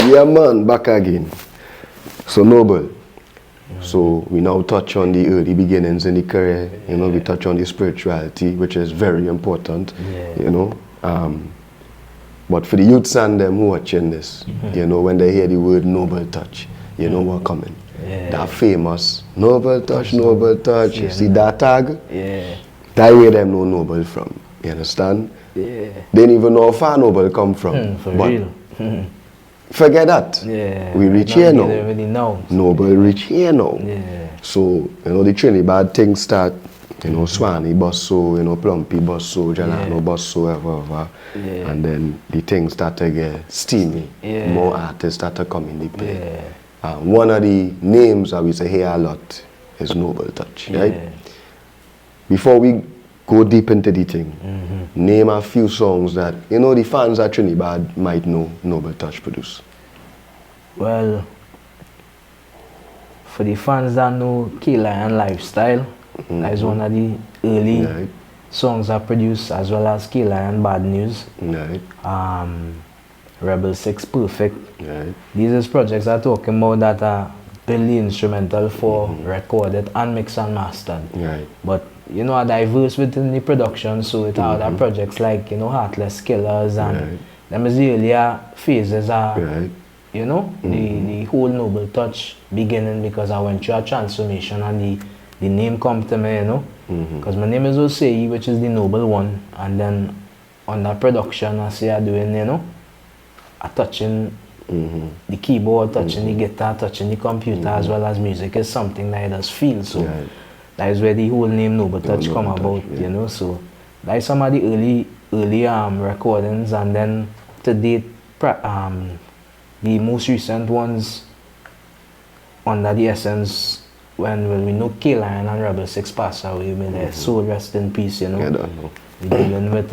Yeah, man, back again. So, Noble. So, we now touch on the early beginnings in the career. You know, we touch on the spirituality, which is very important. You know. But for the youths and them who watching this, you know, when they hear the word Noble Touch, you know what coming. That famous Noble Touch, Noble Touch. You see that tag? That where them know Noble from. You understand? They didn't even know how far Noble come from. For real. Forget that. We reach here now. Noble reach here now. So, you know, the Trinidad things start, you know, Swanee Bosso, you know, Plumpy Bosso, Jalano Bosso, whatever. And then the things start to get steamy. More artists start to come in the play. One of the names that we say here a lot is Noble Touch, right? Before we go deep into the thing, name a few songs that, you know, the fans at Trinidad might know Noble Touch produce. Well, for the fans that know K-Lion Lifestyle, that is one of the early songs I produced, as well as K-Lion Bad News. Rebel 6 Perfect. These are projects I'm talking about that are barely instrumental for recorded and mixed and mastered. But you know, are diverse within the production, so it are other projects like, you know, Heartless Killers and them is the earlier phases are, you know, the whole Noble Touch beginning, because I went through a transformation and the name come to me, you know, because my name is Osei, which is the Noble one, and then on that production I say I doing, you know, I touching the keyboard, touching the guitar, touching the computer, as well as music is something that I just feel, so that is where the whole name Noble Touch come about, you know. So that is some of the early recordings, and then to date, the most recent ones under the Essence, when we know K-Lion and Rebel 6 passed away, may their soul rest in peace, you know. We're dealing with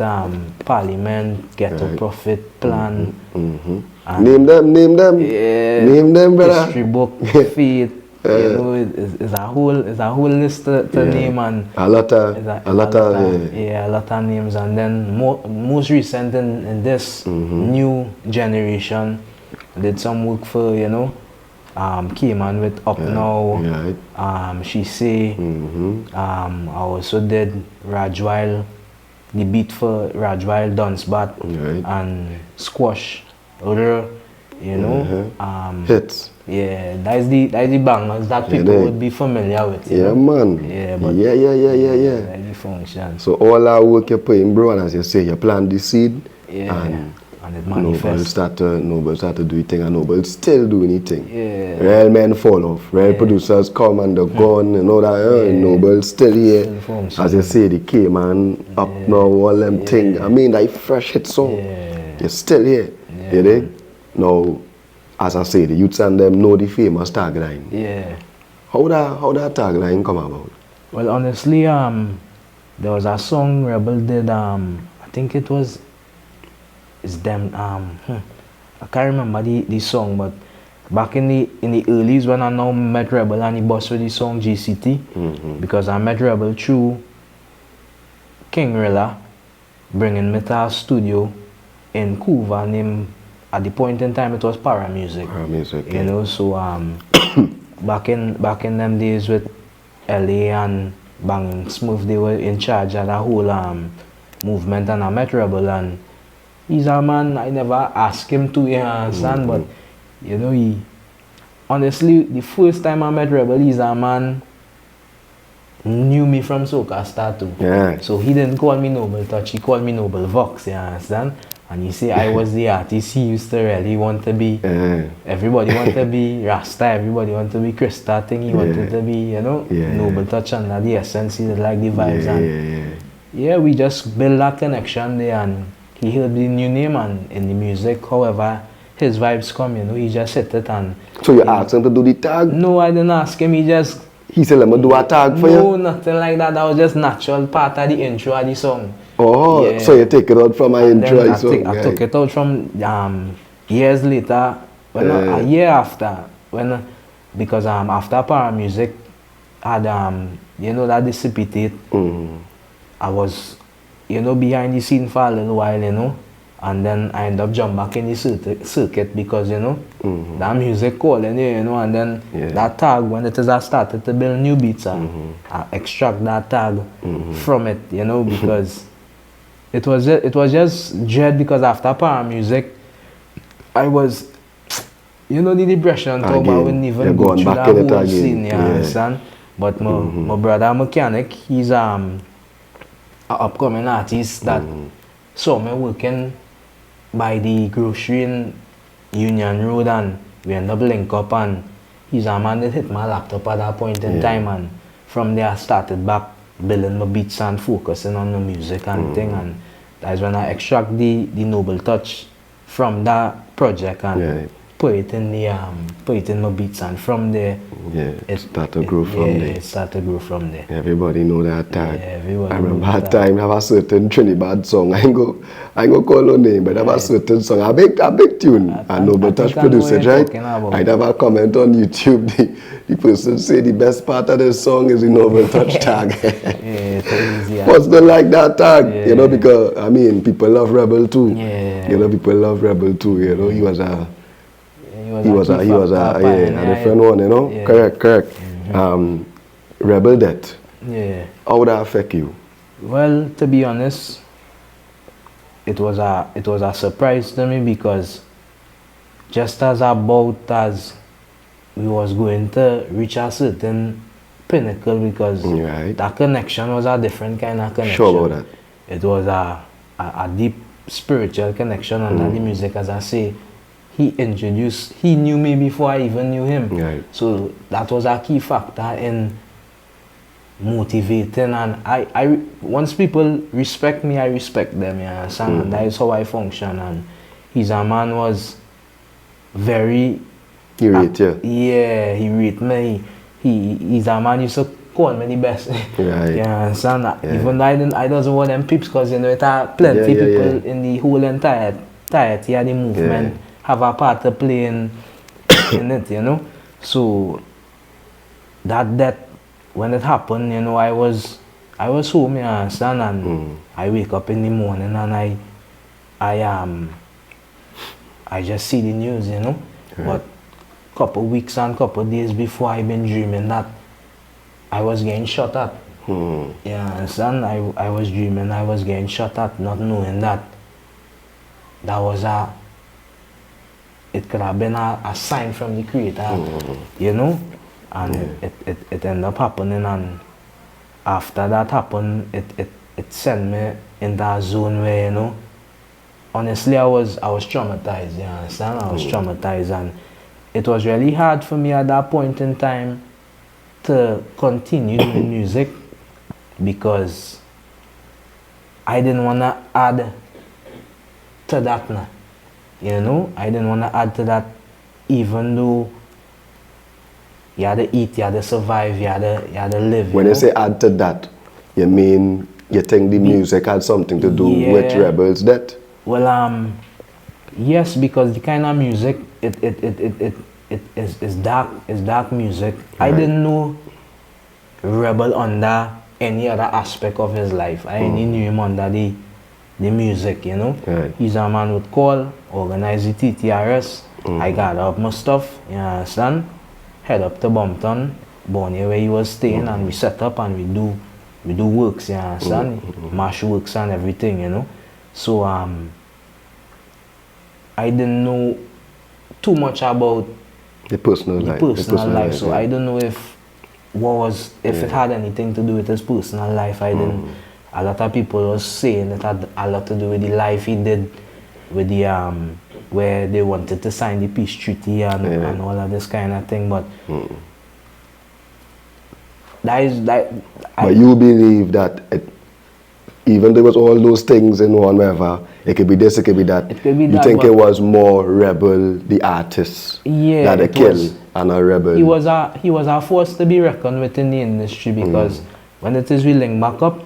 Parliament, Ghetto Prophet, Plan. Name them. Name them, brother. History book, Faith. You know, it's a whole list to name, and a lot of names. And then most recent in this new generation, I did some work for, you know, came on with Up Now, She Say. I also did Rajwile, the beat for Rajwile, Dunce Bat, and Squash, other, you know, hits. That's the bangers that people would be familiar with. Yeah, man. The function. So all our work you put in, bro, and as you say, you plant the seed, and it manifests. Noble start to do anything, and Noble still do anything. Real men fall off. Real producers come and they're gone, and all that. Noble still here. As you say, the K-Man, Up Now, all them things. I mean, that fresh hit song. You're still here. You dig? Now, as I say, the youths and them know the famous tagline. How that tagline come about? Well, honestly, there was a song Rebel did. I think it's them. I can't remember the song, but back in the earlys when I now met Rebel and he bossed with the song GCT, because I met Rebel through King Rilla, bringing me to a studio in Cuba named. At the point in time, it was Para Music. You know, so back in them days with LA and Bang Smooth, they were in charge of the whole movement, and I met Rebel, and he's a man I never asked him to, you understand, but you know, honestly, the first time I met Rebel, he's a man knew me from Soca Star too. So he didn't call me Noble Touch, he called me Noble Vox, you understand? And he say I was the artist he used to really want to be. Everybody want to be Rasta, everybody want to be Krista thing, he wanted to be, you know, Noble Touch under the Essence, he did like the vibes, and we just built that connection there, and he heard the new name and in the music, however his vibes come, you know, he just hit it. And so you asked him to do the tag? No, I didn't ask him, he said, let me do a tag for you? No, nothing like that. That was just natural part of the intro of the song. So you take it out from my intro of the song? I took it out from years later, a year after, because after Para Music had, you know, that dissipated. I was, you know, behind the scene for a little while, you know. And then I end up jump back in the circuit because, you know, that music calling you, you know, and then that tag, when it is I started to build new beats, I extract that tag from it, you know, because it was just dread, because after para music, I was, you know, the depression talk about when even go through that whole scene, you understand? But my brother mechanic, he's an upcoming artist that saw me working by the grocery in Union Road, and we end up link up, and he's a man that hit my laptop at that point in time, and from there I started back building my beats and focusing on the music and thing, and that's when I extract the Noble Touch from that project and put it in my beats, and from there it started to grow from there. It started to grow from there. Everybody know that tag. Everybody I remember that time I have a certain Trinidad song. I ain't go call no name, but I have a certain song. A big tune. I know, but touch produce it, right? I have a comment on YouTube. The person say the best part of the song is the Noble Touch tag. What's not like that tag? You know, because I mean people love Rebel too. You know, people love Rebel too. You know, he was a different one, you know. Correct. Rebel death. How would that affect you? Well, to be honest, it was a surprise to me, because just as we was going to reach a certain pinnacle, because that connection was a different kind of connection. Sure about that. It was a deep spiritual connection under the music, as I say. He knew me before I even knew him. So that was a key factor in motivating, and once people respect me, I respect them, you understand? And that is how I function. And he's a man was very... He rate you? Yeah, he rate me. He's a man used to call me the best. You understand? Even though I doesn't want them peeps, because, you know, it are plenty people in the whole entirety of the movement have a part to play in it, you know. So that when it happened, you know, I was home, you understand, and I wake up in the morning and I just see the news, you know. But couple weeks and couple days before, I been dreaming that I was getting shot at. You understand? I was dreaming I was getting shot at, not knowing that was it could have been a sign from the Creator, you know, and it ended up happening, and after that happened, it sent me in that zone where, you know, honestly I was traumatized, you understand? I was traumatized, and it was really hard for me at that point in time to continue doing music, because I didn't want to add to that now. You know, I didn't want to add to that, even though you had to eat, you had to survive, you had to live. When you say add to that, you mean you think the music had something to do with Rebel's death? Well, yes, because the kind of music it is dark music. I didn't know Rebel under any other aspect of his life. I only knew him under the music, you know. He's a man with call, organize the TTRS. I gather up my stuff, you understand? Head up to Bumpton, Bonnie, where he was staying, and we set up and we do works, you understand? Mash works and everything, you know. So I didn't know too much about the personal life. So I don't know if it had anything to do with his personal life. I didn't. A lot of people was saying it had a lot to do with the life he did with the where they wanted to sign the peace treaty and all of this kind of thing, but but you believe that even there was all those things in one, whatever, it could be this, it could be that. You think it was more Rebel, the artist, that a kill and a Rebel? He was a force to be reckoned with in the industry, because when it is we link back up,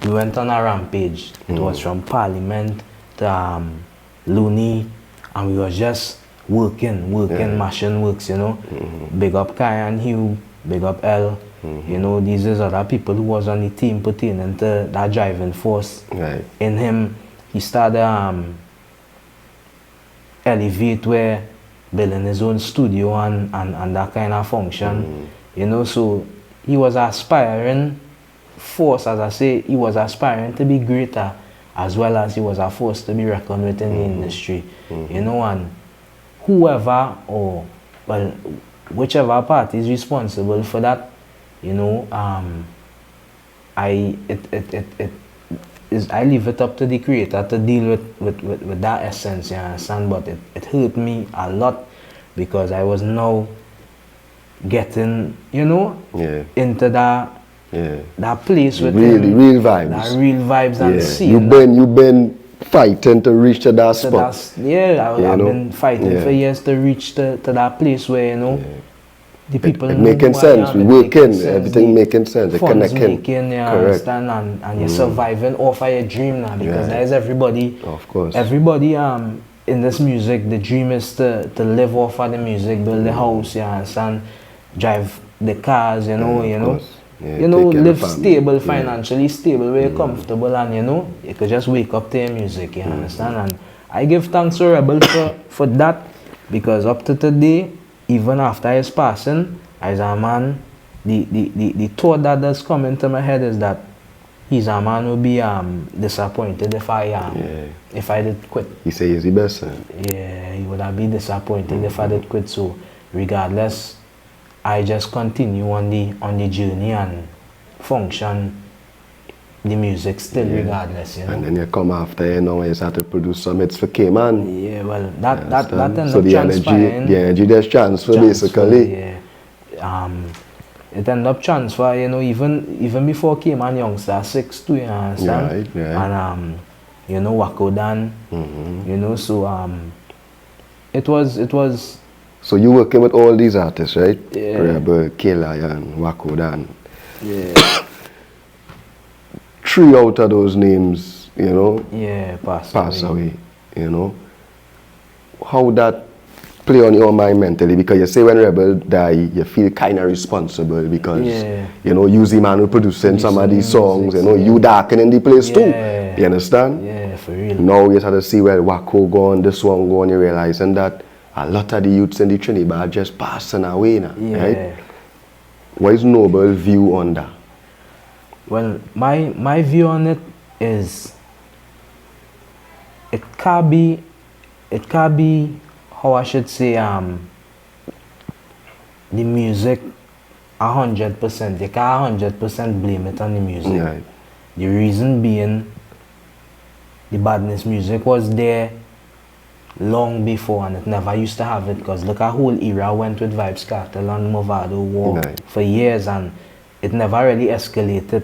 we went on a rampage. It was from Parliament to Looney, and we were just working, mashing works, you know. Big up Kai and Hugh, big up L. You know, these is other people who was on the team pertaining to that driving force in him. he started elevate where building his own studio and that kind of function, you know. So he was aspiring force, as I say, he was aspiring to be greater, as well as he was a force to be reckoned with in the industry, you know. And whoever, or well, whichever party is responsible for that, you know, I leave it up to the creator to deal with that essence, you understand? But it hurt me a lot because I was now getting, you know, into that place with real vibes. That real vibes and scene. You've been fighting to reach to that spot. I've been fighting for years to reach to that place where, you know, the people it making sense. We working, everything making sense. Funds making, you understand, and you're surviving off of your dream now, because there's everybody. Of course. Everybody in this music, the dream is to live off of the music, build the house, you understand, drive the cars, you know, live stable, financially stable, very comfortable, and you know, you could just wake up to your music, you understand. And I give thanks to Rebel for that, because up to today, even after his passing, as a man, the thought that does come into my head is that he's a man who be disappointed if I did quit. He say he's the best son. Yeah, he would have been disappointed if I did quit. So regardless, I just continue on the journey and function the music still, regardless, you know. And then you come after, you know, you start to produce some hits for K-Man. Yeah, well, that ends up transpiring. The energy there's transfer, basically. Yeah. It ended up transfer, you know, even before K-Man Youngster 6 too, you understand? Right. And you know, Wako Dan, you know, so it was. So you working with all these artists, right? Yeah. Rebel, K-Lion, Wako Dan. Yeah. 3 out of those names, you know, pass away, you know. How that play on your mind mentally? Because you say when Rebel die, you feel kind of responsible because, you know, you the man who producing some of these songs, you know, you darkening the place too. You understand? Yeah, for real. Now you have to see, well, Wako gone, this one gone, you realizing that a lot of the youths in the Trinidad are just passing away now, right? What is Noble's view on that? Well, my view on it is it can't be how I should say the music 100%. You can't 100% blame it on the music. Right. The reason being the badness music was there long before, and it never used to have it, because look, a whole era went with Vybz Kartel and Movado War for years, and it never really escalated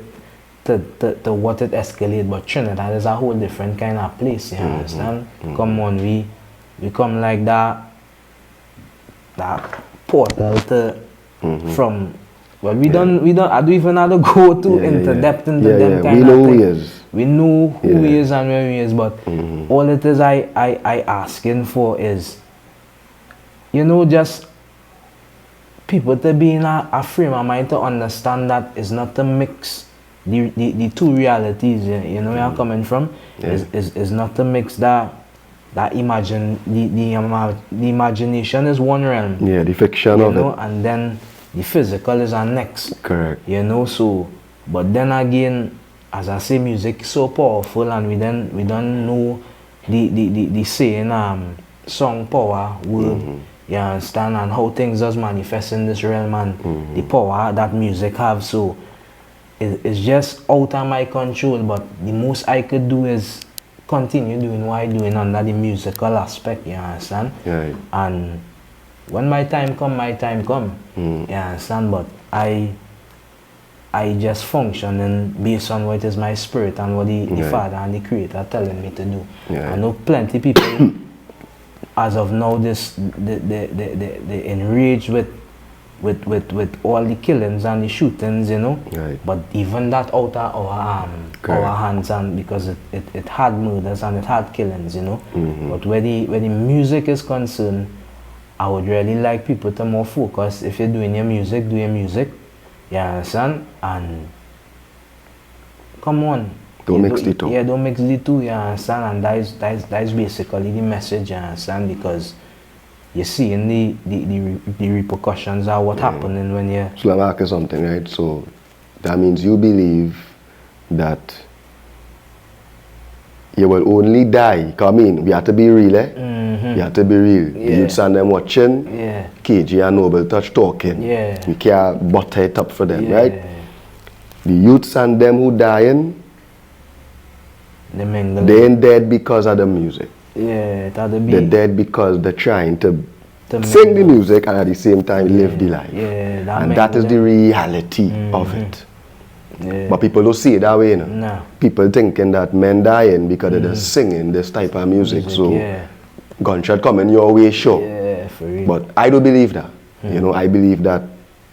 to what it escalated. But Trinidad is a whole different kind of place, you understand? Come on, we come like that portal to from, well, I don't even have to go to depth into them kind of things. We know who he is and where he is, but all it is I asking for is, you know, just people to be in a frame of mind to understand that it's not to mix the two realities, you know where I'm coming from? Is not to mix that the imagination is one realm. Yeah, the fiction of it. And then the physical is our next. Correct. You know, so, but then again, as I say, music is so powerful, and we don't know the saying song power word, you understand, and how things does manifest in this realm, and the power that music have. So it's just out of my control, but the most I could do is continue doing what I'm doing under the musical aspect, you understand? Right. And when my time come, you understand? But I just function based on what is my spirit and what the Father and the Creator telling me to do. I know plenty people as of now they enraged with all the killings and the shootings, you know. Right. But even that out of our hands, and because it had murders and it had killings, you know. But where the music is concerned, I would really like people to more focus. If you're doing your music, do your music. You understand? And come on. Don't mix the two. Yeah, don't mix the two, you understand? And that is basically the message, you understand? Because you see in the repercussions are what happening when you... So let me ask you something, right? So that means you believe that you will only die. Cause I mean, we have to be real, eh? We have to be real. The youths and them watching, KG and Noble Touch talking. We can't butter it up for them, right? The youths and them who dying, they ain't dead because of the music. Yeah, they're dead because they're trying to sing the music and at the same time live the life. And that is the reality of it. But people don't see it that way, you know. No. People thinking that men dying because they're just singing this type of music. So gunshot coming your way, sure. For real. But I don't believe that. You know, I believe that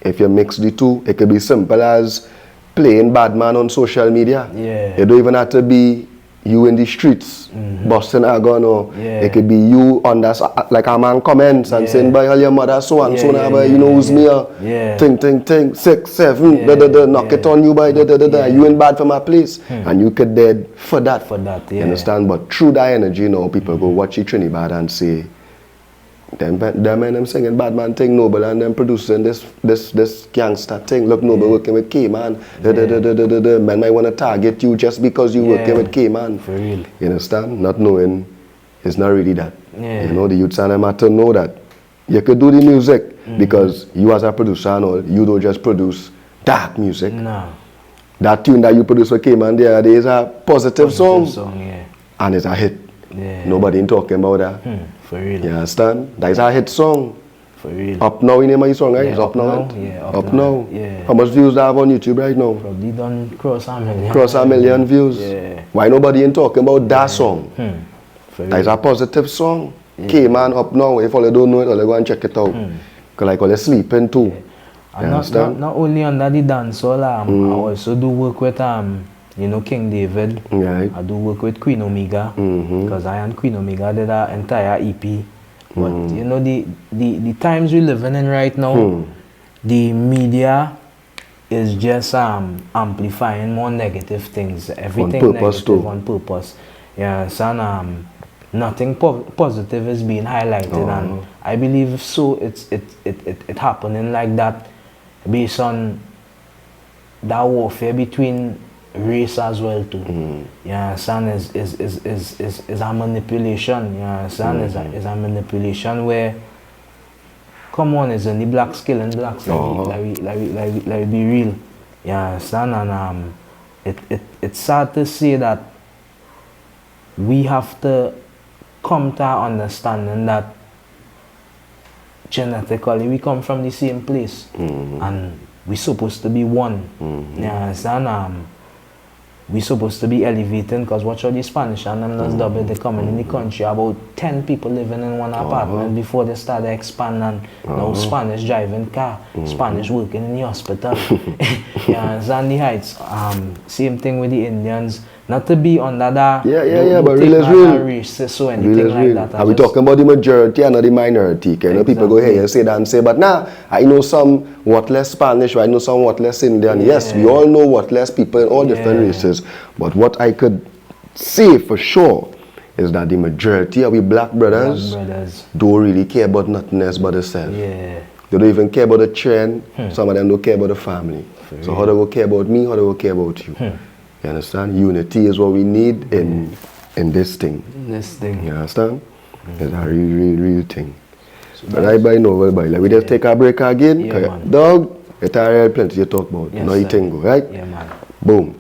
if you mix the two, it could be simple as playing Badman on social media. You don't even have to be you in the streets, busting a gun, or it could be you on that, like a man comments and saying, by all your mother, so and so, you know who's me, ting, 6, 7, knock it on you, by you ain't bad for my place. And you could dead for that. You understand? But through that energy, now people go watch it Trinidad and say, them men singing Badman thing, Noble, and them producing this gangster thing. Look, Noble working with K-Man. Men might want to target you just because you working with K-Man. For real. You understand? Not knowing it's not really that. You know, the youths and them have to know that you could do the music because you as a producer and all, you don't just produce dark music. No. That tune that you produce for K-Man the other day is a positive song. And it's a hit. Nobody ain't talking about that. For real. You understand? That is a hit song. For real. Up Now, you name my song, right? It's Up Now. Up Now. How much views do I have on YouTube right now? Probably done cross a million. Cross a million views. Why nobody ain't talking about that song? That is a positive song. K-Man, Up Now. If all you don't know it, all you go and check it out. Because like all you sleeping too. And not only under the dancehall, I also do work with you know, King David. I do work with Queen Omega because I and Queen Omega did an entire EP. But you know, the times we're living in right now, the media is just amplifying more negative things. Everything on purpose negative on purpose. Yeah, so nothing positive is being highlighted, and I believe so. It happening like that based on that warfare between race as well too. Yeah, son is a manipulation. Yeah, son is a manipulation where, come on, it's only blacks killing blacks. Like we be real. Yeah, son, and it's sad to say that we have to come to our understanding that genetically we come from the same place, and we're supposed to be one. Yeah, son, we supposed to be elevating, because watch all the Spanish and them that's double, they coming in the country, about 10 people living in one apartment before they started expanding. Now Spanish driving car, Spanish working in the hospital. Yeah, Zandy Heights, same thing with the Indians. Not to be under that, but real is real. Racist or anything like that. Are we talking about the majority and not the minority? You know, people go here and say that and say, but now I know some what less Spanish, or I know some what less Indian. Yes, we all know what less people in all different races. But what I could say for sure is that the majority of we black brothers don't really care about nothing else but themselves. They don't even care about the trend. Some of them don't care about the family. So how they will care about me, how they will care about you. You understand? Unity is what we need in this thing. You understand? It's a real thing. So but I buy Novel buy. Like we just take a break again. Dog, it's already plenty to talk about. No, you think go, right? Yeah, man. Boom.